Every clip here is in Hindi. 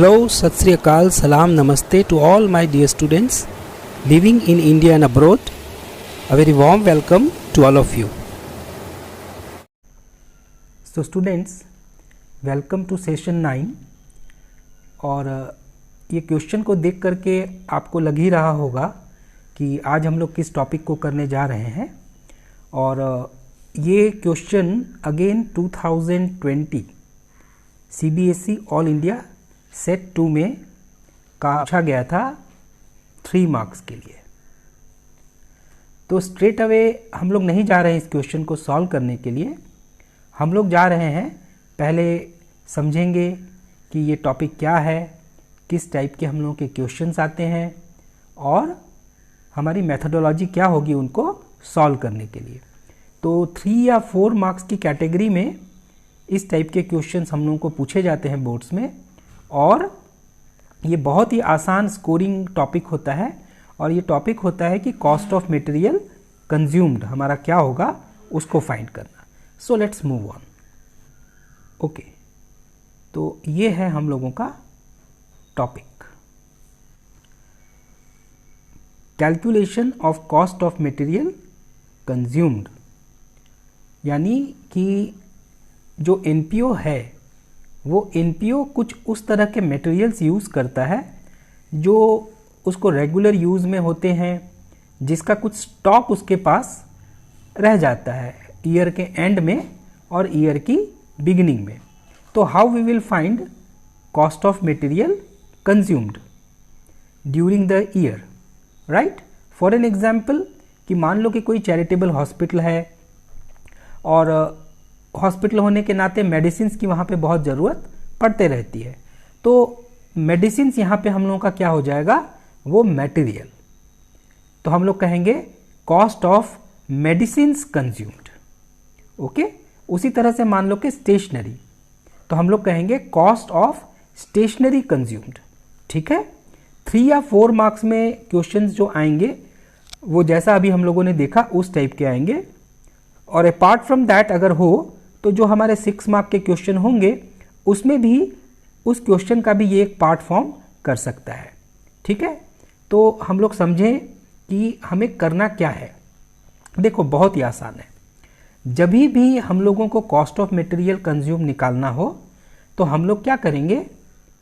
Hello, Sat Sri Akal, Salam, Namaste to all my dear students living in India and abroad. A very warm welcome to all of you. So students, welcome to session 9. और ये क्वेश्चन को देख करके आपको लग ही रहा होगा कि आज हम लोग किस टॉपिक को करने जा रहे हैं. और ये question again 2020 CBSE all India set 2 में का पूछा गया था 3 मार्क्स के लिए. तो स्ट्रेट अवे हम लोग नहीं जा रहे हैं इस क्वेश्चन को सॉल्व करने के लिए. हम लोग जा रहे हैं पहले समझेंगे कि ये टॉपिक क्या है, किस टाइप के हम लोगों के क्वेश्चंस आते हैं और हमारी मेथोडोलॉजी क्या होगी उनको सॉल्व करने के लिए. तो 3 या 4 मार्क्स की कैटेगरी में इस टाइप के क्वेश्चंस हम लोगों को पूछे जाते हैं बोर्ड्स में. और ये बहुत ही आसान स्कोरिंग टॉपिक होता है. और ये टॉपिक होता है कि कॉस्ट ऑफ मटेरियल कंज्यूम्ड हमारा क्या होगा उसको फाइंड करना. So let's move on. Okay, तो ये है हम लोगों का topic, calculation of cost of material consumed. यानी कि जो एनपीओ है वो एनपीओ कुछ उस तरह के मटेरियल्स यूज़ करता है जो उसको रेगुलर यूज़ में होते हैं, जिसका कुछ स्टॉक उसके पास रह जाता है ईयर के एंड में और ईयर की बिगिनिंग में. तो how we will find cost of material consumed during the year, right. For an example कि मान लो कि कोई चैरिटेबल हॉस्पिटल है और हॉस्पिटल होने के नाते मेडिसिन्स की वहाँ पे बहुत ज़रूरत पड़ते रहती है. तो मेडिसिन्स यहाँ पे हम लोगों का क्या हो जाएगा, वो मटेरियल. तो हम लोग कहेंगे cost of medicines consumed. Okay, उसी तरह से मान लो कि स्टेशनरी, तो हम लोग कहेंगे कॉस्ट ऑफ स्टेशनरी कंज्यूम्ड. ठीक है. 3 या 4 मार्क्स में क्वेश्चंस जो आएंगे वो जैसा अभी हम लोगों ने देखा उस टाइप के आएंगे. और अपार्ट फ्रॉम दैट अगर हो तो जो हमारे 6 मार्क के क्वेश्चन होंगे उसमें भी उस क्वेश्चन का भी ये एक पार्ट फॉर्म कर सकता है. ठीक है. तो हम लोग समझें कि हमें करना क्या है. देखो बहुत ही आसान है. जब भी हम लोगों को कॉस्ट ऑफ मटेरियल कंज्यूम निकालना हो तो हम लोग क्या करेंगे,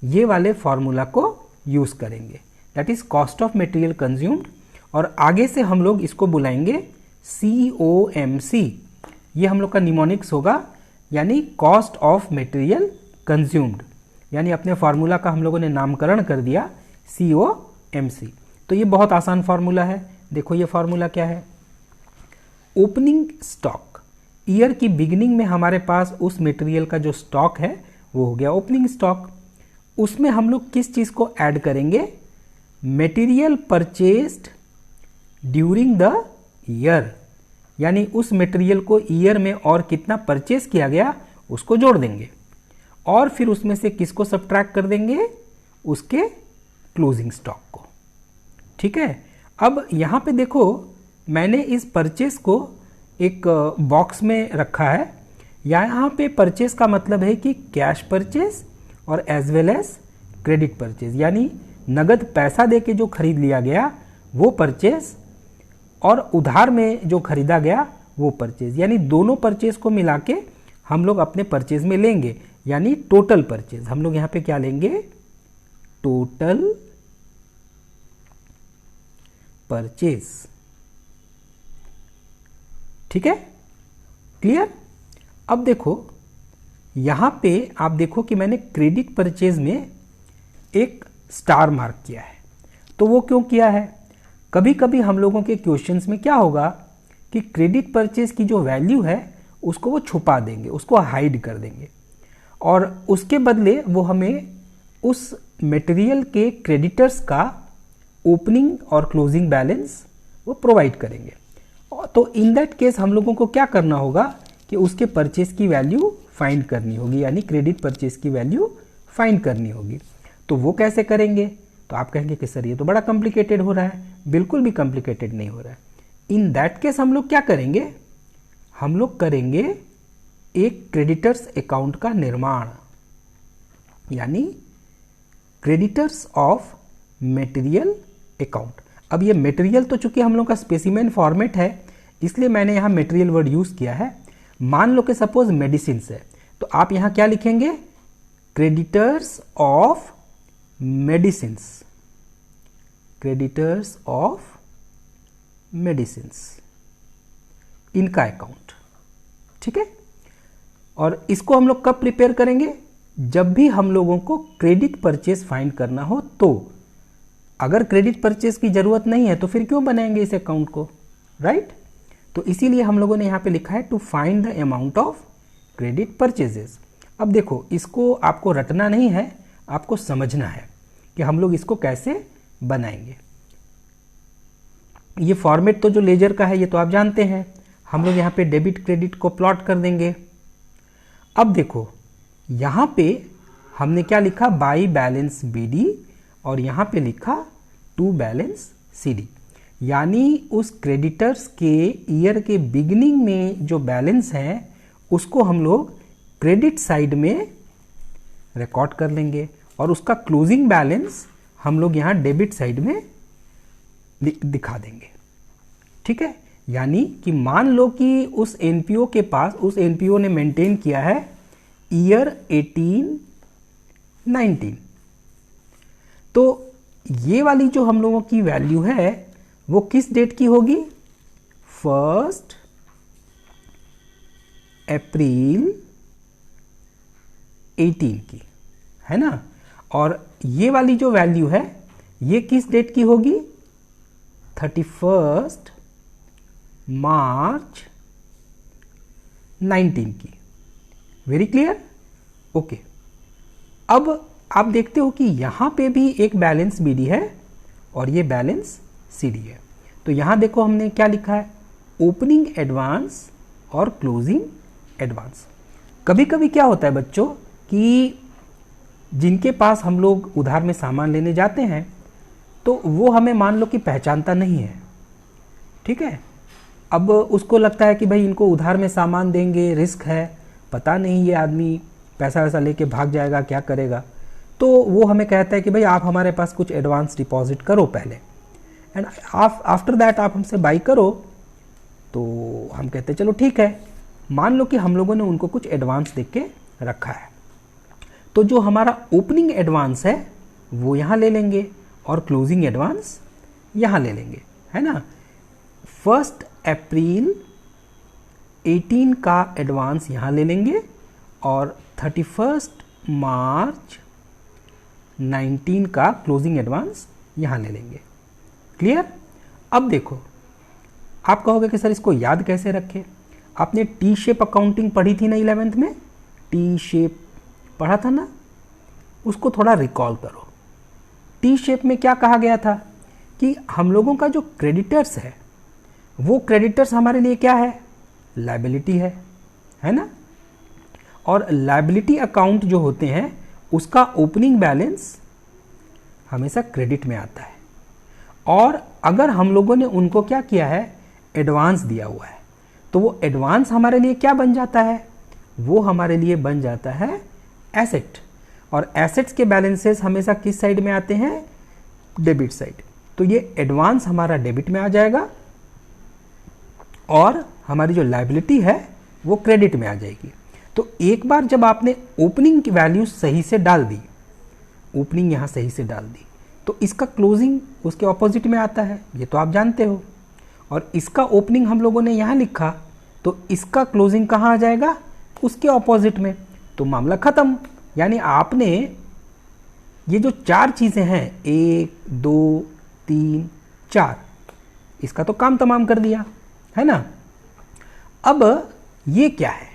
ये वाले फॉर्मूला को यूज़ करेंगे, that is cost of material consumed. और आगे से हम लोग इसको बुलाएंगे COMC. ये हम लोग का निमोनिक्स होगा, यानी कॉस्ट ऑफ मटेरियल कंज्यूम्ड. यानी अपने फार्मूला का हम लोगों ने नामकरण कर दिया COMC. तो ये बहुत आसान फार्मूला है. देखो ये फार्मूला क्या है, ओपनिंग स्टॉक. ईयर की बिगिनिंग में हमारे पास उस मटेरियल का जो स्टॉक है वो हो गया ओपनिंग स्टॉक. उसमें हम लोग किस चीज़ को ऐड करेंगे, material purchased during the year. यानी उस मटेरियल को ईयर में और कितना परचेस किया गया उसको जोड़ देंगे और फिर उसमें से किसको सब्ट्रैक्ट कर देंगे, उसके क्लोजिंग स्टॉक को. ठीक है. अब यहाँ पे देखो मैंने इस परचेस को एक बॉक्स में रखा है. यहाँ पे परचेस का मतलब है कि कैश परचेस और as well as credit purchase. यानी नगद पैसा दे के जो खरीद लिया गया वो परचेस और उधार में जो खरीदा गया वो परचेज. यानी दोनों परचेज को मिला के हम लोग अपने परचेज में लेंगे, यानी टोटल परचेज. हम लोग यहाँ पे क्या लेंगे, टोटल परचेज. ठीक है, क्लियर. अब देखो यहाँ पे आप देखो कि मैंने क्रेडिट परचेज में एक स्टार मार्क किया है. तो वो क्यों किया है, कभी कभी हम लोगों के क्वेश्चंस में क्या होगा कि क्रेडिट परचेज की जो वैल्यू है उसको वो छुपा देंगे, उसको हाइड कर देंगे और उसके बदले वो हमें उस मटेरियल के क्रेडिटर्स का ओपनिंग और क्लोजिंग बैलेंस वो प्रोवाइड करेंगे. तो इन दैट केस हम लोगों को क्या करना होगा कि उसके परचेज की वैल्यू फाइंड करनी होगी, यानी क्रेडिट परचेज की वैल्यू फाइंड करनी होगी. तो वो कैसे करेंगे, तो आप कहेंगे कि सर ये तो बड़ा कॉम्प्लिकेटेड हो रहा है. बिल्कुल भी कॉम्प्लिकेटेड नहीं हो रहा है. इन दैट केस हम लोग क्या करेंगे, हम लोग करेंगे एक क्रेडिटर्स अकाउंट का निर्माण. यानी क्रेडिटर्स ऑफ मटेरियल अकाउंट। अब ये मटेरियल तो चूंकि हम लोग का स्पेसिमेन फॉर्मेट है, इसलिए मैंने यहाँ मटेरियल वर्ड यूज किया है। मान लो कि सपोज मेडिसिन है, तो आप यहाँ क्या लिखेंगे, creditors of medicine, creditors of medicine, इनका अकाउंट। ठीक है, और इसको हम लोग कब प्रिपेयर करेंगे, जब भी हम लोगों को क्रेडिट परचेज फाइंड करना हो। तो अगर क्रेडिट परचेज की जरूरत नहीं है तो फिर क्यों बनाएंगे इस अकाउंट को, राइट। तो इसीलिए हम लोगों ने यहाँ पे लिखा है to find the amount of credit purchases. अब देखो, इसको आपको रटना नहीं है, आपको समझना है कि हम लोग इसको कैसे बनाएंगे। ये फॉर्मेट तो जो लेजर का है ये तो आप जानते हैं। हम लोग यहाँ पे डेबिट क्रेडिट को प्लॉट कर देंगे। अब देखो, यहाँ पे हमने क्या लिखा, बाई बैलेंस बीडी, और यहाँ पे लिखा टू बैलेंस सीडी, यानी उस क्रेडिटर्स के ईयर के बिगिनिंग में जो बैलेंस है उसको हम लोग क्रेडिट साइड में रिकॉर्ड कर लेंगे, और उसका क्लोजिंग बैलेंस हम लोग यहाँ डेबिट साइड में दिखा देंगे। ठीक है, यानी कि मान लो कि उस एनपीओ के पास, उस एनपीओ ने मेंटेन किया है ईयर 18-19, तो ये वाली जो हम लोगों की वैल्यू है वो किस डेट की होगी, 1 अप्रैल 18 की, है ना। और ये वाली जो वैल्यू है ये किस डेट की होगी, 31 मार्च 19 की। Very clear, okay. अब आप देखते हो कि यहां पे भी एक बैलेंस बीडी है और ये बैलेंस सीडी है। तो यहां देखो हमने क्या लिखा है, ओपनिंग एडवांस और क्लोजिंग एडवांस। कभी कभी क्या होता है बच्चों कि जिनके पास हम लोग उधार में सामान लेने जाते हैं तो वो हमें मान लो कि पहचानता नहीं है, ठीक है। अब उसको लगता है कि भाई इनको उधार में सामान देंगे, रिस्क है, पता नहीं ये आदमी पैसा वैसा लेके भाग जाएगा, क्या करेगा। तो वो हमें कहता है कि भाई आप हमारे पास कुछ एडवांस डिपॉजिट करो पहले, एंड आफ्टर दैट आप हमसे बाई करो। तो हम कहते हैं चलो ठीक है। मान लो कि हम लोगों ने उनको कुछ एडवांस दे के रखा है, तो जो हमारा ओपनिंग एडवांस है वो यहाँ ले लेंगे और क्लोजिंग एडवांस यहाँ ले लेंगे, है ना। 1 अप्रैल 18 का एडवांस यहाँ ले लेंगे और 31 मार्च 19 का क्लोजिंग एडवांस यहाँ ले लेंगे। क्लियर। अब देखो, आप कहोगे कि सर इसको याद कैसे रखें। आपने टी शेप अकाउंटिंग पढ़ी थी ना 11th में, टी शेप पढ़ा था ना, उसको थोड़ा रिकॉल करो। टी शेप में क्या कहा गया था कि हम लोगों का जो क्रेडिटर्स है वो क्रेडिटर्स हमारे लिए क्या है, लायबिलिटी है ना। और लायबिलिटी अकाउंट जो होते हैं उसका ओपनिंग बैलेंस हमेशा क्रेडिट में आता है, और अगर हम लोगों ने उनको क्या किया है, एडवांस दिया हुआ है, तो वो एडवांस हमारे लिए क्या बन जाता है, वो हमारे लिए बन जाता है एसेट। और एसेट्स के बैलेंसेस हमेशा किस साइड में आते हैं, डेबिट साइड। तो ये एडवांस हमारा डेबिट में आ जाएगा और हमारी जो लायबिलिटी है वो क्रेडिट में आ जाएगी। तो एक बार जब आपने ओपनिंग की वैल्यू सही से डाल दी, ओपनिंग यहाँ सही से डाल दी, तो इसका क्लोजिंग उसके ऑपोजिट में आता है, ये तो आप जानते हो। और इसका ओपनिंग हम लोगों ने यहाँ लिखा, तो इसका क्लोजिंग कहाँ आ जाएगा, उसके ऑपोजिट में। तो मामला खत्म। यानी आपने ये जो 4 चीजें हैं, 1 2 3 4, इसका तो काम तमाम कर दिया, है ना। अब ये क्या है,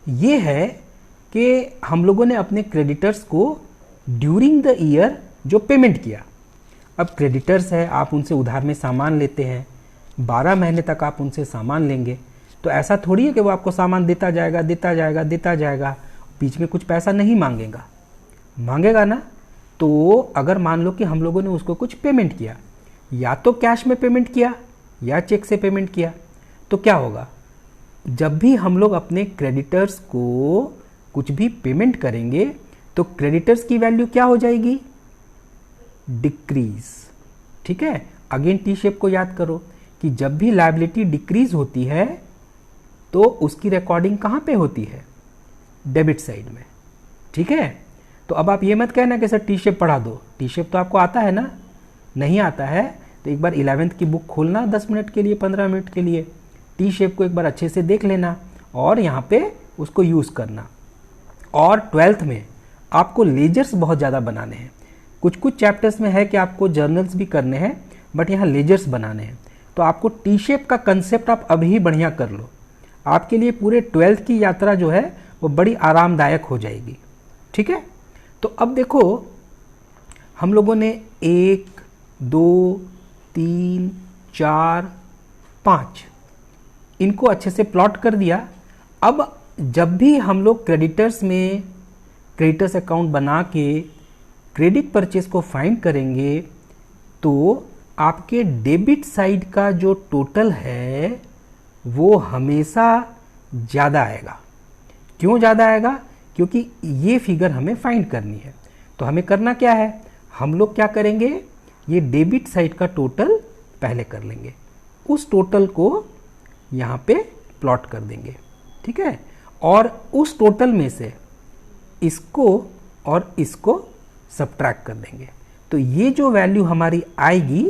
ये है कि हम लोगों ने अपने क्रेडिटर्स को ड्यूरिंग द ईयर जो पेमेंट किया। अब क्रेडिटर्स है, आप उनसे उधार में सामान लेते हैं, 12 महीने तक आप उनसे सामान लेंगे, तो ऐसा थोड़ी है कि वो आपको सामान देता जाएगा देता जाएगा देता जाएगा, बीच में कुछ पैसा नहीं मांगेगा, मांगेगा ना। तो अगर मान लो कि हम लोगों ने उसको कुछ पेमेंट किया, या तो कैश में पेमेंट किया या चेक से पेमेंट किया, तो क्या होगा, जब भी हम लोग अपने क्रेडिटर्स को कुछ भी पेमेंट करेंगे तो क्रेडिटर्स की वैल्यू क्या हो जाएगी, डिक्रीज। ठीक है, अगेन टी शेप को याद करो कि जब भी लायबिलिटी डिक्रीज होती है तो उसकी रिकॉर्डिंग कहाँ पे होती है, डेबिट साइड में। ठीक है, तो अब आप ये मत कहना कि सर टी शेप पढ़ा दो, टी शेप तो आपको आता है ना, नहीं आता है तो एक बार 11th की बुक खोलना 10 मिनट के लिए, 15 मिनट के लिए, टी शेप को एक बार अच्छे से देख लेना और यहाँ पे उसको यूज़ करना। और 12th में आपको लेजर्स बहुत ज़्यादा बनाने हैं, कुछ कुछ चैप्टर्स में है कि आपको जर्नल्स भी करने हैं, बट यहाँ लेजर्स बनाने हैं। तो आपको टी शेप का कंसेप्ट आप अभी ही बढ़िया कर लो, आपके लिए पूरे 12th की यात्रा जो है वो बड़ी आरामदायक हो जाएगी। ठीक है, तो अब देखो हम लोगों ने 1, 2, 3, 4, 5 इनको अच्छे से प्लॉट कर दिया। अब जब भी हम लोग क्रेडिटर्स में क्रेडिटर्स अकाउंट बना के क्रेडिट परचेज को फाइंड करेंगे तो आपके डेबिट साइड का जो टोटल है वो हमेशा ज़्यादा आएगा। क्यों ज़्यादा आएगा, क्योंकि ये फिगर हमें फाइंड करनी है। तो हमें करना क्या है, हम लोग क्या करेंगे, ये डेबिट साइड का टोटल पहले कर लेंगे, उस टोटल को यहाँ पे प्लॉट कर देंगे। ठीक है, और उस टोटल में से इसको और इसको सब्ट्रैक्ट कर देंगे। तो ये जो वैल्यू हमारी आएगी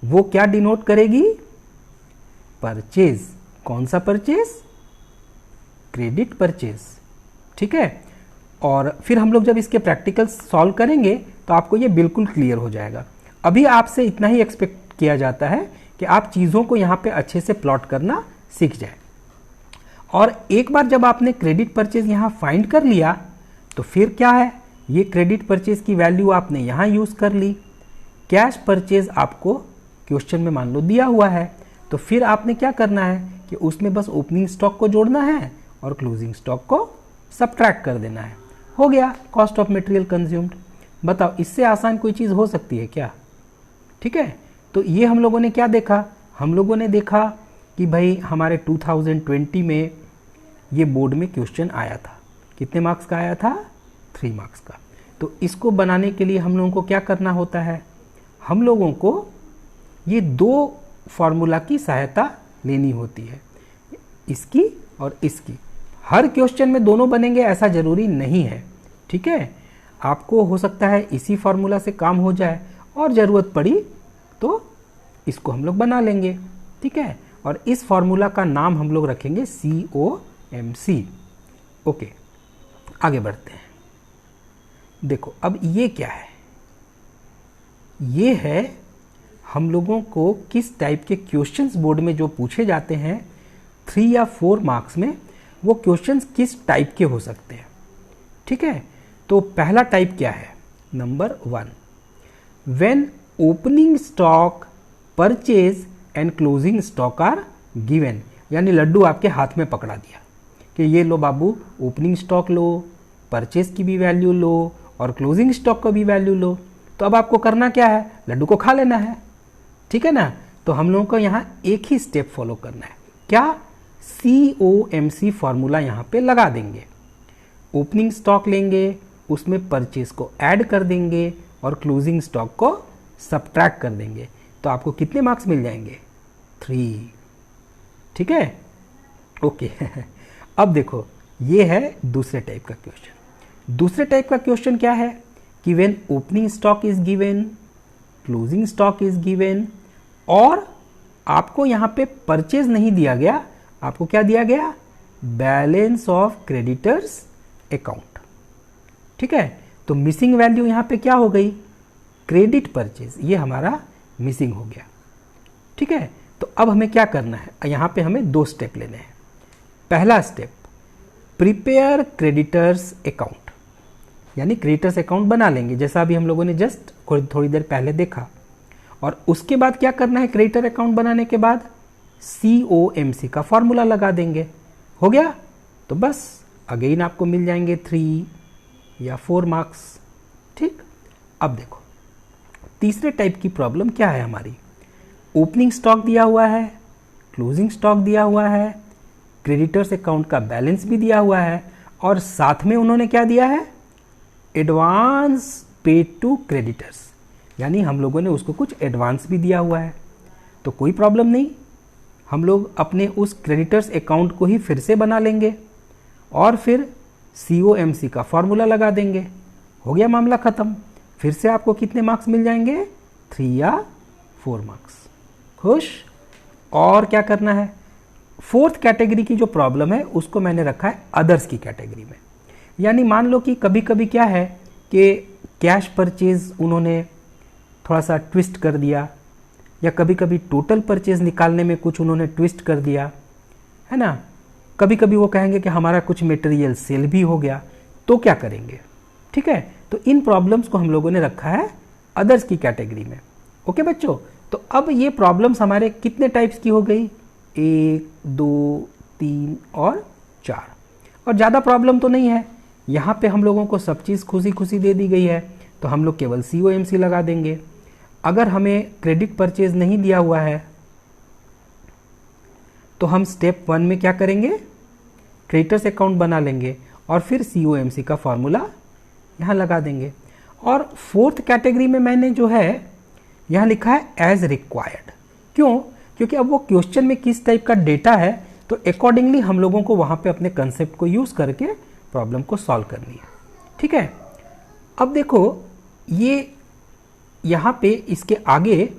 वो क्या डिनोट करेगी, परचेज। कौन सा परचेज, क्रेडिट परचेज। ठीक है, और फिर हम लोग जब इसके प्रैक्टिकल सॉल्व करेंगे तो आपको ये बिल्कुल क्लियर हो जाएगा। अभी आपसे इतना ही एक्सपेक्ट किया जाता है कि आप चीज़ों को यहाँ पे अच्छे से प्लॉट करना सीख जाए। और एक बार जब आपने क्रेडिट परचेज यहाँ फाइंड कर लिया तो फिर क्या है, ये क्रेडिट परचेज की वैल्यू आपने यहाँ यूज़ कर ली। कैश परचेज आपको क्वेश्चन में मान लो दिया हुआ है, तो फिर आपने क्या करना है कि उसमें बस ओपनिंग स्टॉक को जोड़ना है और क्लोजिंग स्टॉक को सब्ट्रैक्ट कर देना है। हो गया कॉस्ट ऑफ मटेरियल कंज्यूम्ड। बताओ इससे आसान कोई चीज़ हो सकती है क्या। ठीक है, तो ये हम लोगों ने क्या देखा, हम लोगों ने देखा कि भाई हमारे 2020 में ये बोर्ड में क्वेश्चन आया था। कितने मार्क्स का आया था, 3 मार्क्स का। तो इसको बनाने के लिए हम लोगों को क्या करना होता है, हम लोगों को ये 2 फॉर्मूला की सहायता लेनी होती है, इसकी और इसकी। हर क्वेश्चन में दोनों बनेंगे ऐसा ज़रूरी नहीं है। ठीक है, आपको हो सकता है इसी फॉर्मूला से काम हो जाए और ज़रूरत पड़ी तो इसको हम लोग बना लेंगे। ठीक है, और इस फॉर्मूला का नाम हम लोग रखेंगे COMC। ओके, आगे बढ़ते हैं। देखो अब ये क्या है, ये है हम लोगों को किस टाइप के क्वेश्चंस बोर्ड में जो पूछे जाते हैं 3 या 4 मार्क्स में, वो क्वेश्चंस किस टाइप के हो सकते हैं। ठीक है, तो पहला टाइप क्या है, number 1, when opening stock, purchase and closing stock are given. यानी लड्डू आपके हाथ में पकड़ा दिया कि ये लो बाबू, ओपनिंग स्टॉक लो, परचेज की भी वैल्यू लो और क्लोजिंग स्टॉक का भी वैल्यू लो। तो अब आपको करना क्या है, लड्डू को खा लेना है। ठीक है ना, तो हम लोगों को यहाँ एक ही स्टेप फॉलो करना है, क्या, COMC फॉर्मूला यहाँ पे लगा देंगे। ओपनिंग स्टॉक लेंगे, उसमें परचेज को ऐड कर देंगे और क्लोजिंग स्टॉक को सब्ट्रैक्ट कर देंगे। तो आपको कितने मार्क्स मिल जाएंगे, 3। ठीक है, ओके। अब देखो ये है दूसरे टाइप का क्वेश्चन। दूसरे टाइप का क्वेश्चन क्या है कि when opening stock is given, closing stock is given, और आपको यहाँ पे परचेज नहीं दिया गया, आपको क्या दिया गया, बैलेंस ऑफ क्रेडिटर्स अकाउंट। ठीक है, तो मिसिंग वैल्यू यहाँ पे क्या हो गई, क्रेडिट परचेज, ये हमारा मिसिंग हो गया। ठीक है, तो अब हमें क्या करना है, यहाँ पे हमें 2 स्टेप लेने हैं। पहला स्टेप, प्रिपेयर क्रेडिटर्स अकाउंट, यानी क्रेडिटर्स अकाउंट बना लेंगे जैसा अभी हम लोगों ने जस्ट थोड़ी देर पहले देखा। और उसके बाद क्या करना है, क्रेडिटर अकाउंट बनाने के बाद COMC का फॉर्मूला लगा देंगे। हो गया, तो बस अगेन आपको मिल जाएंगे 3 या 4 मार्क्स। ठीक, अब देखो तीसरे टाइप की प्रॉब्लम क्या है हमारी, ओपनिंग स्टॉक दिया हुआ है, क्लोजिंग स्टॉक दिया हुआ है, क्रेडिटर्स अकाउंट का बैलेंस भी दिया हुआ है, और साथ में उन्होंने क्या दिया है, एडवांस पेड टू क्रेडिटर्स, यानी हम लोगों ने उसको कुछ एडवांस भी दिया हुआ है, तो कोई प्रॉब्लम नहीं, हम लोग अपने उस क्रेडिटर्स अकाउंट को ही फिर से बना लेंगे और फिर COMC का फॉर्मूला लगा देंगे, हो गया मामला ख़त्म। फिर से आपको कितने मार्क्स मिल जाएंगे, 3 या 4 मार्क्स। खुश? और क्या करना है, फोर्थ कैटेगरी की जो प्रॉब्लम है उसको मैंने रखा है अदर्स की कैटेगरी में। यानी मान लो कि कभी कभी क्या है कि कैश परचेज उन्होंने थोड़ा सा ट्विस्ट कर दिया, या कभी कभी टोटल परचेज निकालने में कुछ उन्होंने ट्विस्ट कर दिया, है ना। कभी कभी वो कहेंगे कि हमारा कुछ मटेरियल सेल भी हो गया, तो क्या करेंगे, ठीक है। तो इन प्रॉब्लम्स को हम लोगों ने रखा है अदर्स की कैटेगरी में। ओके बच्चों, तो अब ये प्रॉब्लम्स हमारे कितने टाइप्स की हो गई, 1, 2, 3 और 4, और ज़्यादा प्रॉब्लम तो नहीं है। यहाँ पे हम लोगों को सब चीज़ खुशी खुशी दे दी गई है, तो हम लोग केवल COMC लगा देंगे। अगर हमें क्रेडिट परचेज नहीं दिया हुआ है तो हम स्टेप 1 में क्या करेंगे, क्रेडिटर्स अकाउंट बना लेंगे और फिर COMC का फॉर्मूला यहाँ लगा देंगे। और फोर्थ कैटेगरी में मैंने जो है यहाँ लिखा है एज रिक्वायर्ड। क्यों? क्योंकि अब वो क्वेश्चन में किस टाइप का डेटा है, तो अकॉर्डिंगली हम लोगों को वहाँ पे अपने कंसेप्ट को यूज़ करके प्रॉब्लम को सॉल्व करनी है, ठीक है। अब देखो ये यहाँ पे इसके आगे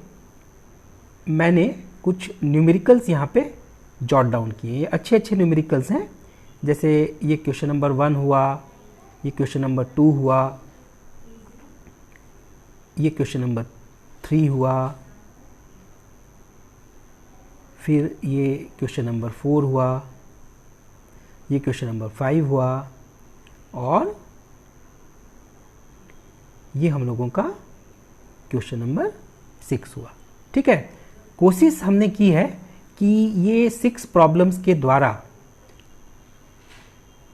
मैंने कुछ न्यूमेरिकल्स यहाँ पे जॉट डाउन किए, ये अच्छे अच्छे न्यूमेरिकल्स हैं। जैसे ये क्वेश्चन नंबर 1 हुआ, ये क्वेश्चन नंबर 2 हुआ, ये क्वेश्चन नंबर 3 हुआ, फिर ये क्वेश्चन नंबर 4 हुआ, ये क्वेश्चन नंबर 5 हुआ, और ये हम लोगों का क्वेश्चन नंबर 6 हुआ, ठीक है। कोशिश हमने की है कि ये 6 प्रॉब्लम्स के द्वारा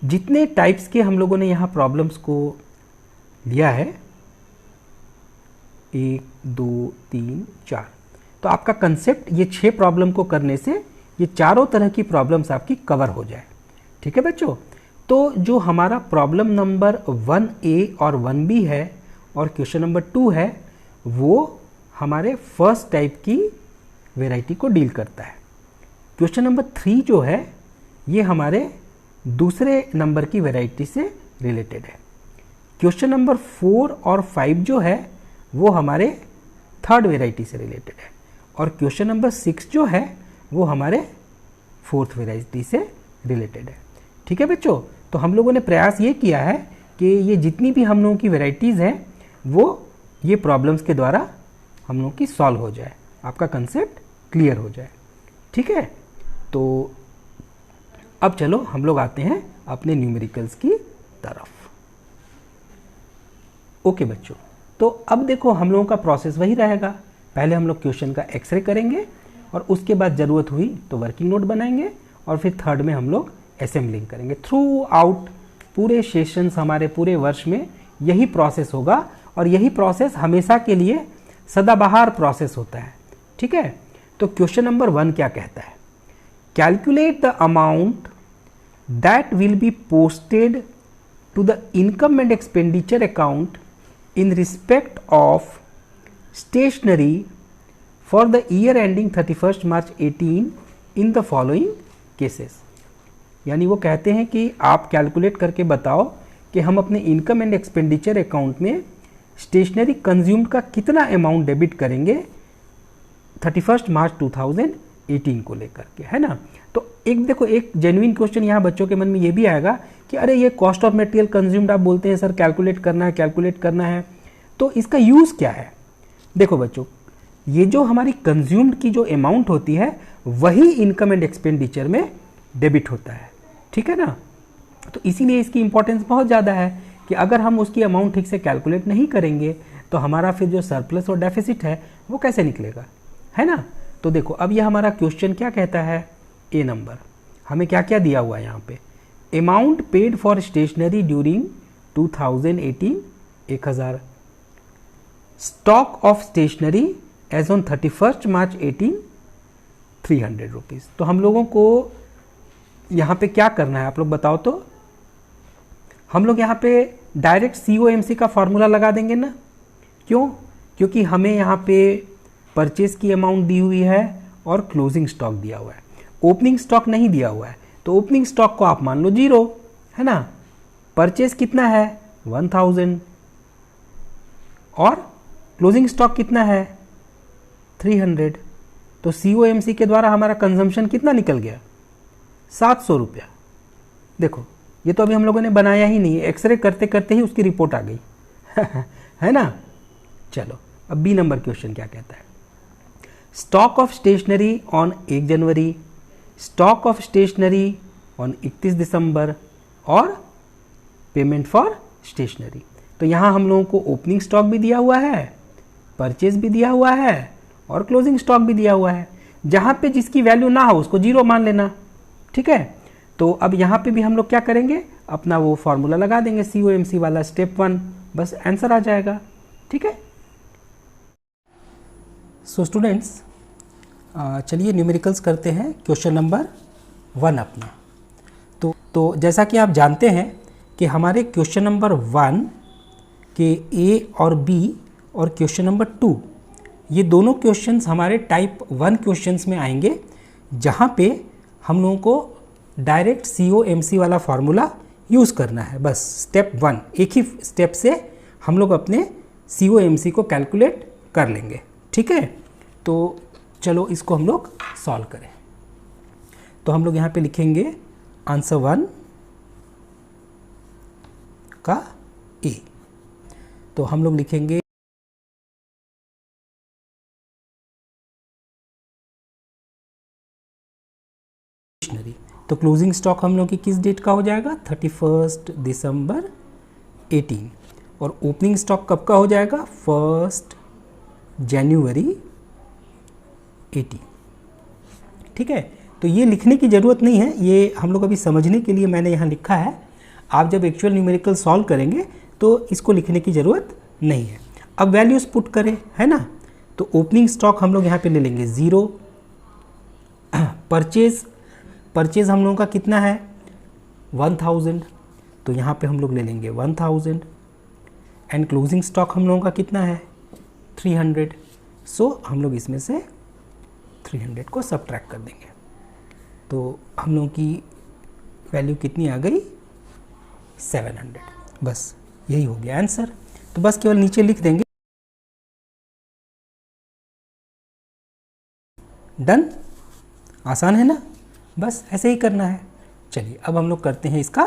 जितने टाइप्स के हम लोगों ने यहाँ प्रॉब्लम्स को लिया है, 1, 2, 3, 4, तो आपका कंसेप्ट ये 6 प्रॉब्लम को करने से ये चारों तरह की प्रॉब्लम्स आपकी कवर हो जाए, ठीक है बच्चों। तो जो हमारा प्रॉब्लम नंबर 1A और 1B है और क्वेश्चन नंबर 2 है, वो हमारे फर्स्ट टाइप की वेराइटी को डील करता है। क्वेश्चन नंबर 3 जो है ये हमारे दूसरे नंबर की वेराइटी से रिलेटेड है। क्वेश्चन नंबर 4 और 5 जो है वो हमारे थर्ड वेराइटी से रिलेटेड है, और क्वेश्चन नंबर 6 जो है वो हमारे फोर्थ वेराइटी से रिलेटेड है, ठीक है बच्चों। तो हम लोगों ने प्रयास ये किया है कि ये जितनी भी हम लोगों की वेराइटीज़ हैं वो ये प्रॉब्लम्स के द्वारा हम लोगों की सॉल्व हो जाए, आपका कंसेप्ट क्लियर हो जाए, ठीक है। तो अब चलो हम लोग आते हैं अपने न्यूमेरिकल्स की तरफ। ओके बच्चों, तो अब देखो हम लोगों का प्रोसेस वही रहेगा। पहले हम लोग क्वेश्चन का एक्सरे करेंगे और उसके बाद ज़रूरत हुई तो वर्किंग नोट बनाएंगे, और फिर थर्ड में हम लोग असेंबलिंग करेंगे। थ्रू आउट पूरे सेशंस हमारे पूरे वर्ष में यही प्रोसेस होगा, और यही प्रोसेस हमेशा के लिए सदाबहार प्रोसेस होता है, ठीक है। तो क्वेश्चन नंबर 1 क्या कहता है, calculate the amount that will be posted to the income and expenditure account in respect of stationery for the year ending 31st March 18 in the following cases। यानी वो कहते हैं कि आप कैलकुलेट करके बताओ कि हम अपने इनकम एंड एक्सपेंडिचर अकाउंट में स्टेशनरी कंज्यूम्ड का कितना अमाउंट डेबिट करेंगे 31 मार्च 2018 को लेकर के, है ना। तो एक देखो, एक जेन्युइन क्वेश्चन यहाँ बच्चों के मन में ये भी आएगा कि अरे ये कॉस्ट ऑफ मटेरियल कंज्यूम्ड आप बोलते हैं सर कैलकुलेट करना है, तो इसका यूज़ क्या है। देखो बच्चों, ये जो हमारी कंज्यूम्ड की जो अमाउंट होती है वही इनकम एंड एक्सपेंडिचर में डेबिट होता है, ठीक है ना। तो इसीलिए इसकी इंपॉर्टेंस बहुत ज़्यादा है कि अगर हम उसकी अमाउंट ठीक से कैलकुलेट नहीं करेंगे तो हमारा फिर जो सरप्लस और डेफिसिट है वो कैसे निकलेगा, है ना। तो देखो अब ये हमारा क्वेश्चन क्या कहता है, ए नंबर हमें क्या क्या दिया हुआ है यहाँ पे, amount paid for stationery during 2018 1000, stock of stationery as on 31 March 18 300 rupees. तो हम लोगों को यहाँ पे क्या करना है आप लोग बताओ। तो हम लोग यहाँ पे डायरेक्ट COMC का फॉर्मूला लगा देंगे ना। क्यों? क्योंकि हमें यहाँ पे परचेज की अमाउंट दी हुई है और क्लोजिंग स्टॉक दिया हुआ है, ओपनिंग स्टॉक नहीं दिया हुआ है। तो ओपनिंग स्टॉक को आप मान लो 0, है ना। परचेज कितना है 1000 और क्लोजिंग स्टॉक कितना है 300। तो COMC के द्वारा हमारा कंजम्पशन कितना निकल गया 700 रुपया। देखो ये तो अभी हम लोगों ने बनाया ही नहीं है, एक्सरे करते करते ही उसकी रिपोर्ट आ गई है ना। चलो अब बी नंबर क्वेश्चन क्या कहता है। Stock of stationery on 1 January, stock of stationery on 31 December और पेमेंट फॉर स्टेशनरी। तो यहाँ हम लोगों को ओपनिंग स्टॉक भी दिया हुआ है, परचेज भी दिया हुआ है और क्लोजिंग स्टॉक भी दिया हुआ है। जहाँ पे जिसकी वैल्यू ना हो उसको 0 मान लेना, ठीक है। तो अब यहाँ पे भी हम लोग क्या करेंगे, अपना वो फॉर्मूला लगा देंगे COMC वाला, स्टेप 1, बस आंसर आ जाएगा, ठीक है। सो स्टूडेंट्स चलिए न्यूमेरिकल्स करते हैं क्वेश्चन नंबर 1 अपना। तो जैसा कि आप जानते हैं कि हमारे क्वेश्चन नंबर 1 के A और B और क्वेश्चन नंबर 2, ये दोनों क्वेश्चंस हमारे टाइप 1 क्वेश्चंस में आएंगे, जहाँ पे हम लोगों को डायरेक्ट COMC वाला फॉर्मूला यूज़ करना है। बस स्टेप 1, एक ही स्टेप से हम लोग अपने COMC को कैलकुलेट कर लेंगे, ठीक है। तो चलो इसको हम लोग सॉल्व करें। तो हम लोग यहाँ पे लिखेंगे आंसर 1 का A। तो हम लोग लिखेंगे स्टेशनरी। तो क्लोजिंग स्टॉक हम लोग की किस डेट का हो जाएगा 31 दिसंबर 18 और ओपनिंग स्टॉक कब का हो जाएगा 1 जनवरी 18, ठीक है। तो ये लिखने की ज़रूरत नहीं है, ये हम लोग अभी समझने के लिए मैंने यहाँ लिखा है। आप जब एक्चुअल न्यूमेरिकल सॉल्व करेंगे तो इसको लिखने की ज़रूरत नहीं है। अब वैल्यूज़ पुट करें, है ना। तो ओपनिंग स्टॉक हम लोग यहाँ पे ले लेंगे 0, परचेज हम लोगों का कितना है 1000, तो यहाँ पे हम लोग ले लेंगे 1000 एंड क्लोजिंग स्टॉक हम लोगों का कितना है 300। सो हम लोग इसमें से 300 को सब्ट्रैक्ट कर देंगे। तो हम लोगों की वैल्यू कितनी आ गई 700। बस यही हो गया आंसर। तो बस केवल नीचे लिख देंगे डन। आसान है ना, बस ऐसे ही करना है। चलिए अब हम लोग करते हैं इसका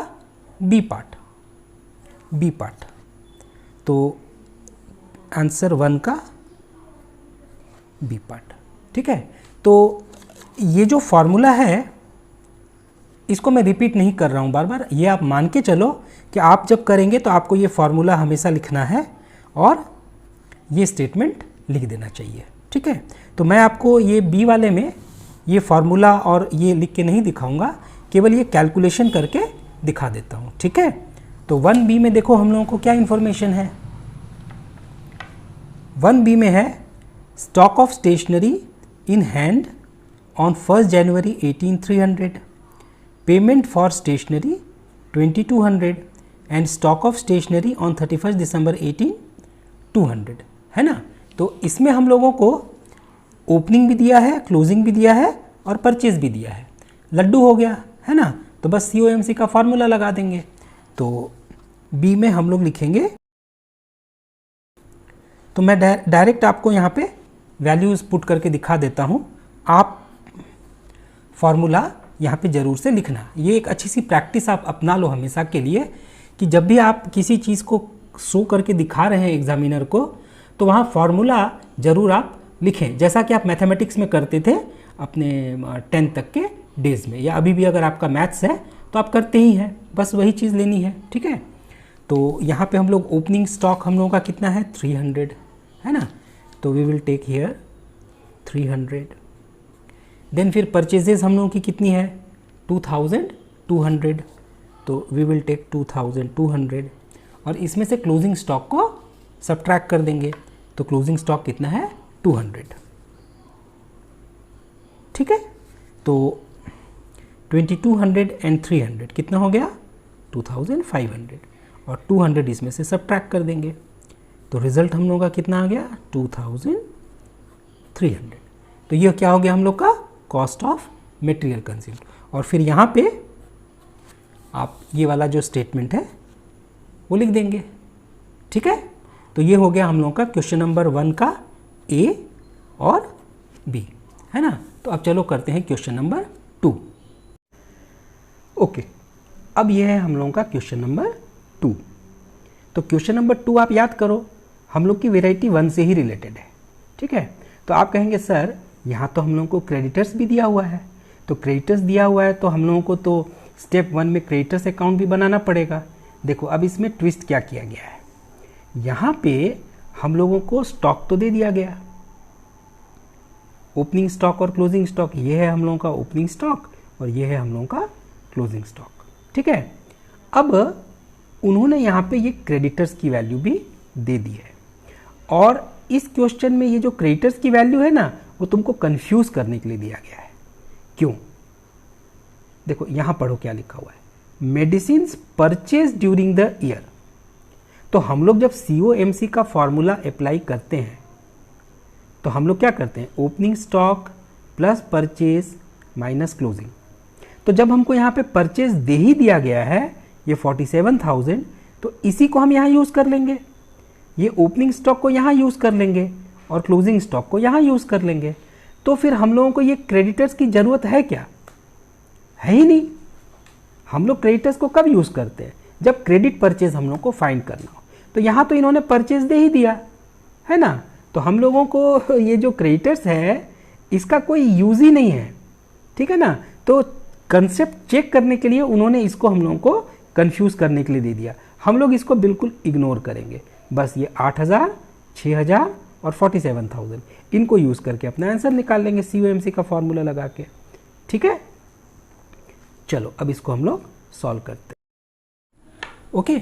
बी पार्ट। तो आंसर 1 का बी पार्ट, ठीक है। तो ये जो फॉर्मूला है इसको मैं रिपीट नहीं कर रहा हूँ बार बार, ये आप मान के चलो कि आप जब करेंगे तो आपको ये फॉर्मूला हमेशा लिखना है और ये स्टेटमेंट लिख देना चाहिए, ठीक है। तो मैं आपको ये बी वाले में ये फार्मूला और ये लिख के नहीं दिखाऊंगा, केवल ये कैलकुलेशन करके दिखा देता हूँ, ठीक है। तो 1B में देखो हम लोगों को क्या इन्फॉर्मेशन है। 1B में है stock of stationery in hand on 1 January 18 300, payment for stationery 2200 and stock of stationery on 31 December 18 200, है ना। तो इसमें हम लोगों को ओपनिंग भी दिया है, क्लोजिंग भी दिया है और परचेज भी दिया है। लड्डू हो गया, है ना। तो बस COMC का फार्मूला लगा देंगे। तो बी में हम लोग लिखेंगे, तो मैं डायरेक्ट आपको यहाँ पे वैल्यूज़ पुट करके दिखा देता हूँ। आप फार्मूला यहाँ पे ज़रूर से लिखना। ये एक अच्छी सी प्रैक्टिस आप अपना लो हमेशा के लिए कि जब भी आप किसी चीज़ को शो करके दिखा रहे हैं एग्जामिनर को, तो वहाँ फार्मूला ज़रूर आप लिखें, जैसा कि आप मैथमेटिक्स में करते थे अपने 10th तक के डेज़ में, या अभी भी अगर आपका मैथ्स है तो आप करते ही हैं, बस वही चीज़ लेनी है, ठीक है। तो यहाँ पे हम लोग ओपनिंग स्टॉक हम लोगों का कितना है 300, है ना। तो we will take here 300। Then फिर परचेजेस हम लोगों की कितनी है 2200, तो वी विल टेक 2200 और इसमें से क्लोजिंग स्टॉक को सब्ट्रैक्ट कर देंगे। तो क्लोजिंग स्टॉक कितना है 200, ठीक है। तो 2200 एंड 300 कितना हो गया 2500 और 200 इसमें से सब्ट्रैक्ट कर देंगे, तो रिजल्ट हम लोगों का कितना आ गया 2300। तो ये क्या हो गया हम लोग का कॉस्ट ऑफ मटेरियल कंज्यूम्ड। और फिर यहाँ पे आप ये वाला जो स्टेटमेंट है वो लिख देंगे, ठीक है। तो ये हो गया हम लोगों का क्वेश्चन नंबर 1 का ए और बी, है ना। तो अब चलो करते हैं क्वेश्चन नंबर 2। ओके, अब ये है हम लोगों का क्वेश्चन नंबर 2। तो क्वेश्चन नंबर 2 आप याद करो, हम लोग की वेराइटी 1 से ही रिलेटेड है, ठीक है। तो आप कहेंगे सर यहाँ तो हम लोगों को क्रेडिटर्स भी दिया हुआ है, तो क्रेडिटर्स दिया हुआ है तो हम लोगों को तो स्टेप 1 में क्रेडिटर्स अकाउंट भी बनाना पड़ेगा। देखो अब इसमें ट्विस्ट क्या किया गया है, यहाँ पे हम लोगों को स्टॉक तो दे दिया गया, ओपनिंग स्टॉक और क्लोजिंग स्टॉक, ये है हम लोगों का ओपनिंग स्टॉक और ये है हम लोगों का क्लोजिंग स्टॉक, ठीक है। अब उन्होंने यहाँ पे ये क्रेडिटर्स की वैल्यू भी दे दी है, और इस क्वेश्चन में ये जो क्रेडिटर्स की वैल्यू है ना वो तुमको कंफ्यूज करने के लिए दिया गया है। क्यों? देखो यहां पढ़ो क्या लिखा हुआ है, medicine purchase during the year. तो हम लोग जब COMC का फॉर्मूला अप्लाई करते हैं तो हम लोग क्या करते हैं, opening stock plus purchase minus closing. तो जब हमको यहाँ पे परचेज दे ही दिया गया है ये 47,000, तो इसी को हम यहाँ यूज कर लेंगे, ये ओपनिंग स्टॉक को यहाँ यूज कर लेंगे और क्लोजिंग स्टॉक को यहाँ यूज कर लेंगे। तो फिर हम लोगों को ये क्रेडिटर्स की जरूरत है क्या? है ही नहीं। हम लोग क्रेडिटर्स को कब यूज करते हैं, जब क्रेडिट परचेज हम लोग को फाइंड करना हो। तो यहाँ तो इन्होंने परचेज दे ही दिया है ना, तो हम लोगों को ये जो क्रेडिटर्स है इसका कोई यूज ही नहीं है, ठीक है ना। तो कंसेप्ट चेक करने के लिए उन्होंने इसको हम लोगों को कंफ्यूज करने के लिए दे दिया। हम लोग इसको बिल्कुल इग्नोर करेंगे, बस ये 8,000, 6,000 और 47,000 इनको यूज करके अपना आंसर निकाल लेंगे COMC का फॉर्मूला लगा के, ठीक है। चलो अब इसको हम लोग सॉल्व करते हैं। ओके,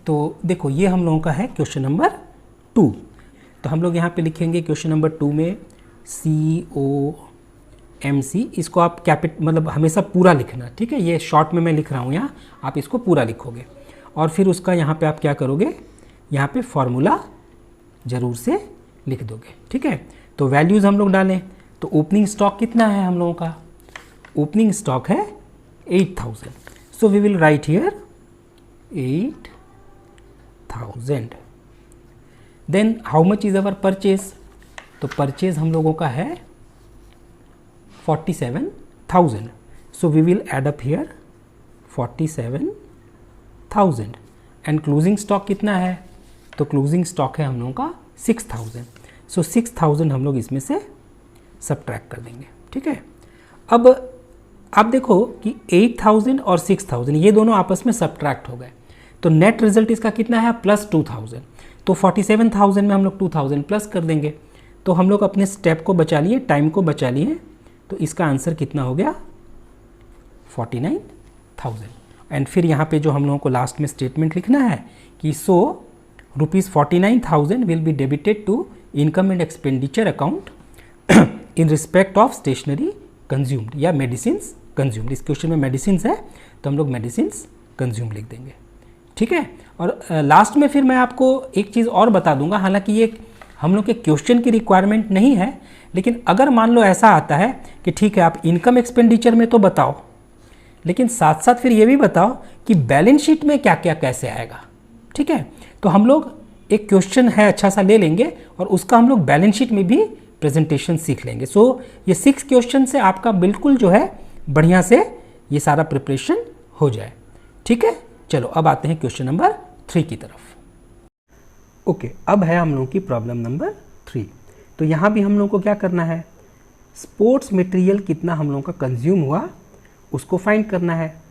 तो देखो ये हम लोगों का है क्वेश्चन नंबर 2। तो हम लोग यहाँ पे लिखेंगे क्वेश्चन नंबर 2 में COMC, इसको आप मतलब हमेशा पूरा लिखना, ठीक है। ये शॉर्ट में मैं लिख रहा हूँ यहाँ, आप इसको पूरा लिखोगे और फिर उसका यहाँ पे आप क्या करोगे, यहाँ पे फॉर्मूला जरूर से लिख दोगे, ठीक है। तो वैल्यूज़ हम लोग डालें, तो ओपनिंग स्टॉक कितना है हम लोगों का, ओपनिंग स्टॉक है 8,000, so we will write here 8,000। Then how much is our purchase, तो परचेज हम लोगों का है 47,000, so we will add up here 47,000। And closing stock कितना है, तो क्लोजिंग स्टॉक है हम लोगों का 6,000, सो 6,000 हम लोग इसमें से सब्ट्रैक्ट कर देंगे, ठीक है। अब आप देखो कि 8,000 और 6,000 ये दोनों आपस में सब्ट्रैक्ट हो गए, तो नेट रिजल्ट इसका कितना है प्लस 2,000। तो 47,000 में हम लोग 2,000 प्लस कर देंगे, तो हम लोग अपने स्टेप को बचा लिए, टाइम को बचा लिए, तो इसका आंसर कितना हो गया 49,000। एंड फिर यहाँ पे जो हम लोगों को लास्ट में स्टेटमेंट लिखना है कि so ₹49,000 will be debited to income and expenditure account in respect of stationery consumed या मेडिसिन कंज्यूम्ड। इस क्वेश्चन में मेडिसिन है तो हम लोग मेडिसिन कंज्यूम लिख देंगे, ठीक है। और लास्ट में फिर मैं आपको एक चीज़ और बता दूंगा, हालांकि ये हम लोग के क्वेश्चन की रिक्वायरमेंट नहीं है, लेकिन अगर मान लो ऐसा आता है कि ठीक है आप इनकम एक्सपेंडिचर में तो बताओ, लेकिन साथ साथ फिर ये भी बताओ कि बैलेंस शीट में क्या क्या कैसे आएगा, ठीक है। तो हम लोग एक क्वेश्चन है अच्छा सा ले लेंगे और उसका हम लोग बैलेंस शीट में भी प्रेजेंटेशन सीख लेंगे। सो ये 6 क्वेश्चन से आपका बिल्कुल जो है बढ़िया से ये सारा प्रिपरेशन हो जाए, ठीक है। चलो अब आते हैं क्वेश्चन नंबर 3 की तरफ। ओके, अब है हम लोग की प्रॉब्लम नंबर 3। तो यहाँ भी हम लोग को क्या करना है, स्पोर्ट्स मटेरियल कितना हम लोग का कंज्यूम हुआ उसको फाइंड करना है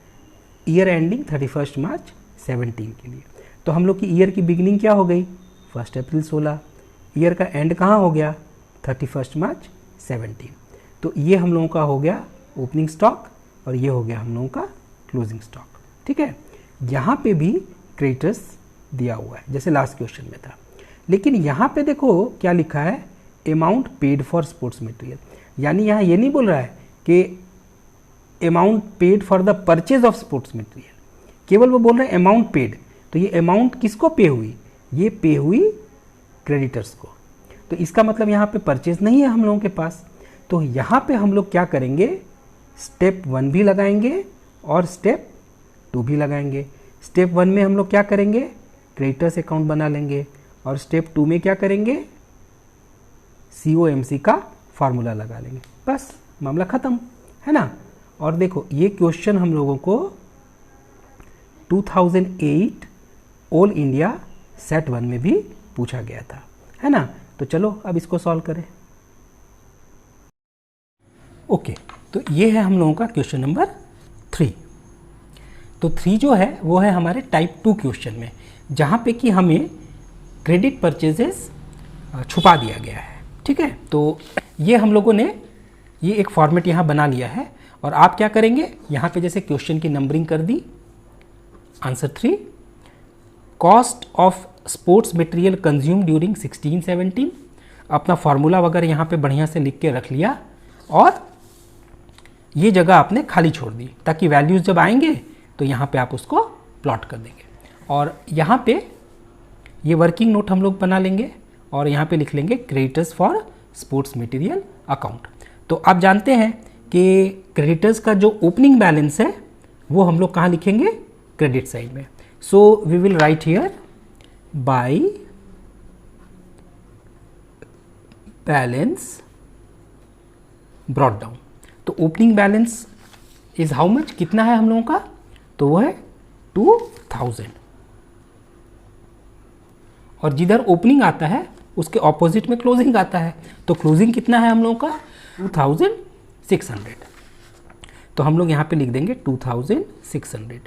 ईयर एंडिंग 31 मार्च 17 के लिए। तो हम लोग की ईयर की बिगिनिंग क्या हो गई 1 अप्रैल 16, ईयर का एंड कहाँ हो गया 31 मार्च 17। तो ये हम लोगों का हो गया ओपनिंग स्टॉक और ये हो गया हम लोगों का क्लोजिंग स्टॉक, ठीक है। यहाँ पे भी क्रेडिटर्स दिया हुआ है जैसे लास्ट क्वेश्चन में था, लेकिन यहाँ पे देखो क्या लिखा है amount paid for sports material, यानी यहाँ ये नहीं बोल रहा है कि amount paid for the purchase of sports material, केवल वो बोल रहे हैं अमाउंट पेड। तो ये अमाउंट किसको पे हुई, ये पे हुई क्रेडिटर्स को। तो इसका मतलब यहाँ पे परचेज नहीं है हम लोगों के पास। तो यहाँ पे हम लोग क्या करेंगे, स्टेप 1 भी लगाएंगे और स्टेप 2 भी लगाएंगे। स्टेप 1 में हम लोग क्या करेंगे, क्रेडिटर्स अकाउंट बना लेंगे और स्टेप 2 में क्या करेंगे, COMC का फार्मूला लगा लेंगे, बस मामला ख़त्म, है ना। और देखो ये क्वेश्चन हम लोगों को 2008 ऑल इंडिया सेट 1 में भी पूछा गया था, है ना। तो चलो अब इसको सॉल्व करें। ओके, तो ये है हम लोगों का क्वेश्चन नंबर 3। तो 3 जो है वो है हमारे टाइप 2 क्वेश्चन में, जहाँ पे कि हमें क्रेडिट परचेजेस छुपा दिया गया है, ठीक है। तो ये हम लोगों ने ये एक फॉर्मेट यहाँ बना लिया है और आप क्या करेंगे, यहाँ पे जैसे क्वेश्चन की नंबरिंग कर दी, answer 3, cost of sports material consume during 16-17, अपना फार्मूला वगैरह यहाँ पे बढ़िया से लिख के रख लिया और ये जगह आपने खाली छोड़ दी ताकि वैल्यूज़ जब आएंगे तो यहाँ पे आप उसको प्लॉट कर देंगे। और यहाँ पे ये वर्किंग नोट हम लोग बना लेंगे और यहाँ पे लिख लेंगे creditors for sports material account. तो आप जानते हैं कि क्रेडिटर्स का जो ओपनिंग बैलेंस है वो हम लोग कहाँ लिखेंगे, क्रेडिट साइड में। So we will write here by balance brought down. तो opening balance is how much, कितना है हम लोगों का, तो वो है 2000। और जिधर ओपनिंग आता है उसके ऑपोजिट में क्लोजिंग आता है, तो क्लोजिंग कितना है हम लोगों का 2600। तो हम लोग यहाँ पे लिख देंगे 2600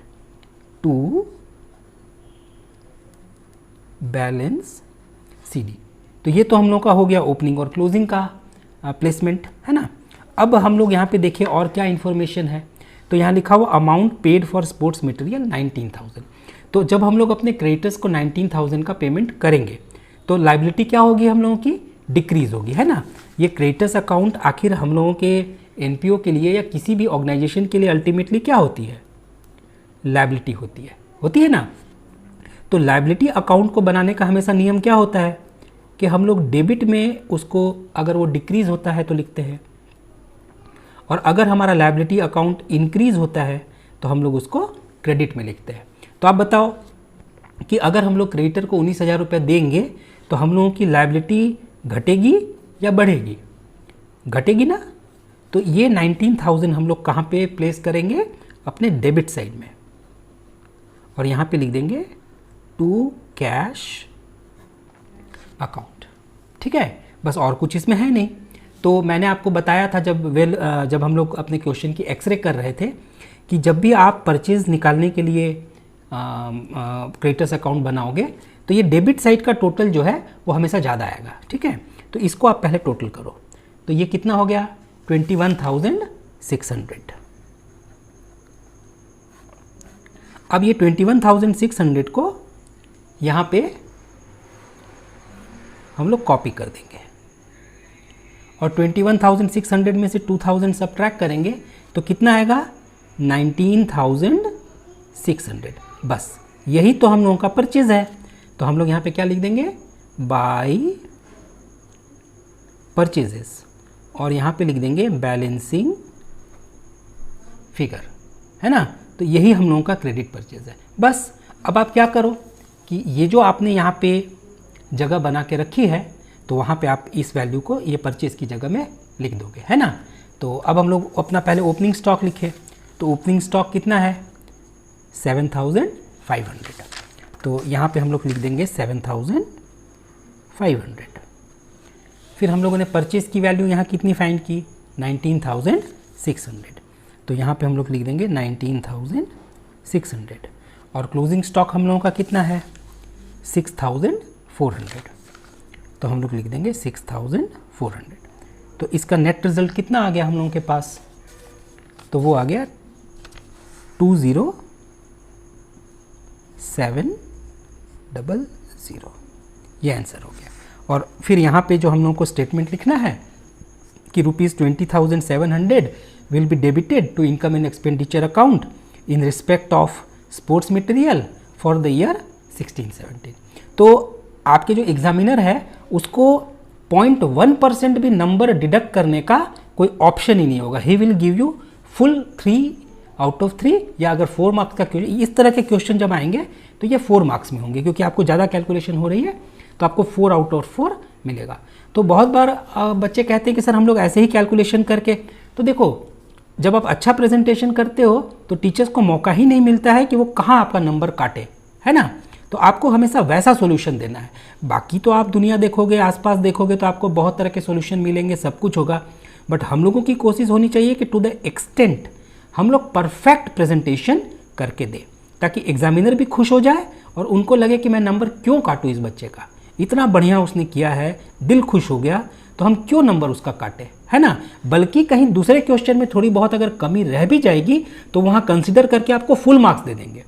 टू बैलेंस CD। तो ये तो हम लोग का हो गया ओपनिंग और क्लोजिंग का प्लेसमेंट, है ना। अब हम लोग यहाँ पे देखें और क्या इन्फॉर्मेशन है। तो यहाँ लिखा हुआ amount paid for sports material 19,000। तो जब हम लोग अपने क्रेडिटर्स को 19,000 का पेमेंट करेंगे तो लाइबिलिटी क्या होगी हम लोगों की, डिक्रीज होगी, है ना। ये क्रेडिटर्स अकाउंट आखिर हम लोगों के NPO के लिए या किसी भी ऑर्गेनाइजेशन के लिए अल्टीमेटली क्या होती है, लाइबिलिटी होती है ना। तो लाइबिलिटी अकाउंट को बनाने का हमेशा नियम क्या होता है कि हम लोग डेबिट में उसको अगर वो डिक्रीज होता है तो लिखते हैं, और अगर हमारा लाइबिलिटी अकाउंट इंक्रीज होता है तो हम लोग उसको क्रेडिट में लिखते हैं। तो आप बताओ कि अगर हम लोग क्रेडिटर को 19,000 रुपये देंगे तो हम लोगों की लाइबिलिटी घटेगी या बढ़ेगी, घटेगी ना। तो ये 19,000 हम लोग कहाँ पे प्लेस करेंगे, अपने डेबिट साइड में, और यहाँ पे लिख देंगे टू कैश अकाउंट, ठीक है। बस और कुछ इसमें है नहीं। तो मैंने आपको बताया था जब हम लोग अपने क्वेश्चन की एक्सरे कर रहे थे कि जब भी आप परचेज निकालने के लिए क्रेडिटर्स अकाउंट बनाओगे तो ये डेबिट साइड का टोटल जो है वो हमेशा ज़्यादा आएगा, ठीक है। तो इसको आप पहले टोटल करो, तो ये कितना हो गया 21,600। अब ये 21,600 को यहाँ पे हम लोग कॉपी कर देंगे और 21,600 में से 2,000 सब्ट्रैक्ट करेंगे तो कितना आएगा 19,600। बस यही तो हम लोगों का परचेज है। तो हम लोग यहाँ पे क्या लिख देंगे, बाय परचेजेस, और यहाँ पे लिख देंगे बैलेंसिंग फिगर, है ना। तो यही हम लोगों का क्रेडिट परचेज है। बस अब आप क्या करो कि ये जो आपने यहाँ पे जगह बना के रखी है तो वहाँ पे आप इस वैल्यू को ये परचेज की जगह में लिख दोगे, है ना। तो अब हम लोग अपना पहले ओपनिंग स्टॉक लिखे, तो ओपनिंग स्टॉक कितना है 7,500। तो यहाँ पे हम लोग लिख देंगे 7,500। फिर हम लोगों ने परचेज की वैल्यू यहाँ कितनी फाइंड की 19,600। तो यहाँ पे हम लोग लिख देंगे 19,600 और क्लोजिंग स्टॉक हम लोगों का कितना है 6,400। तो हम लोग लिख देंगे 6,400। तो इसका नेट रिजल्ट कितना आ गया हम लोगों के पास, तो वो आ गया 20700। ये आंसर हो गया। और फिर यहाँ पे जो हम लोगों को स्टेटमेंट लिखना है कि ₹20,700 will be debited to income and expenditure account in respect of sports material for the year 16, 17। तो आपके जो एग्जामिनर है उसको 0.1% भी नंबर डिडक्ट करने का कोई ऑप्शन ही नहीं होगा। He will give you full 3/3, या अगर 4 मार्क्स का क्वेश्चन, इस तरह के क्वेश्चन जब आएंगे तो ये 4 मार्क्स में होंगे, क्योंकि आपको ज़्यादा कैलकुलेशन हो रही है तो आपको 4/4 मिलेगा। तो बहुत बार बच्चे कहते हैं कि सर हम लोग ऐसे ही कैलकुलेशन करके, तो देखो जब आप अच्छा प्रेजेंटेशन करते हो तो टीचर्स को मौका ही नहीं मिलता है कि वो कहाँ आपका नंबर काटे, है ना। तो आपको हमेशा वैसा सॉल्यूशन देना है। बाकी तो आप दुनिया देखोगे, आसपास देखोगे तो आपको बहुत तरह के सॉल्यूशन मिलेंगे, सब कुछ होगा, बट हम लोगों की कोशिश होनी चाहिए कि टू द एक्सटेंट हम लोग परफेक्ट प्रेजेंटेशन करके दें, ताकि एग्जामिनर भी खुश हो जाए और उनको लगे कि मैं नंबर क्यों काटूँ इस बच्चे का, इतना बढ़िया उसने किया है, दिल खुश हो गया, तो हम क्यों नंबर उसका काटे, है ना। बल्कि कहीं दूसरे क्वेश्चन में थोड़ी बहुत अगर कमी रह भी जाएगी तो वहाँ कंसिडर करके आपको फुल मार्क्स दे देंगे।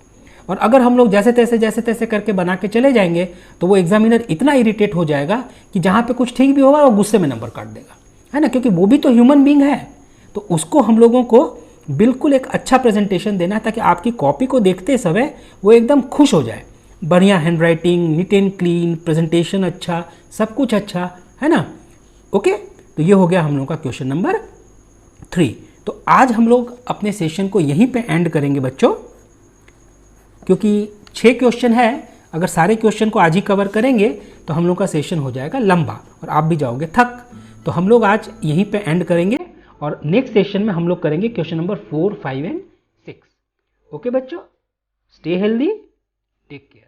और अगर हम लोग जैसे तैसे करके बना के चले जाएंगे तो वो एग्जामिनर इतना इरिटेट हो जाएगा कि जहाँ पे कुछ ठीक भी होगा वो गुस्से में नंबर काट देगा, है ना, क्योंकि वो भी तो ह्यूमन बीइंग है। तो उसको हम लोगों को बिल्कुल एक अच्छा प्रेजेंटेशन देना है ताकि आपकी कॉपी को देखते समय वो एकदम खुश हो जाए। बढ़िया hand writing, neat and clean, presentation अच्छा, सब कुछ अच्छा, है ना। ओके, तो ये हो गया हम लोग का क्वेश्चन नंबर 3। तो आज हम लोग अपने सेशन को यहीं पे एंड करेंगे बच्चों, क्योंकि 6 क्वेश्चन है। अगर सारे क्वेश्चन को आज ही कवर करेंगे तो हम लोग का सेशन हो जाएगा लंबा और आप भी जाओगे थक। तो हम लोग आज यहीं पे एंड करेंगे और नेक्स्ट सेशन में हम लोग करेंगे क्वेश्चन नंबर 4, 5 एंड 6। ओके बच्चों, स्टे हेल्दी, टेक केयर।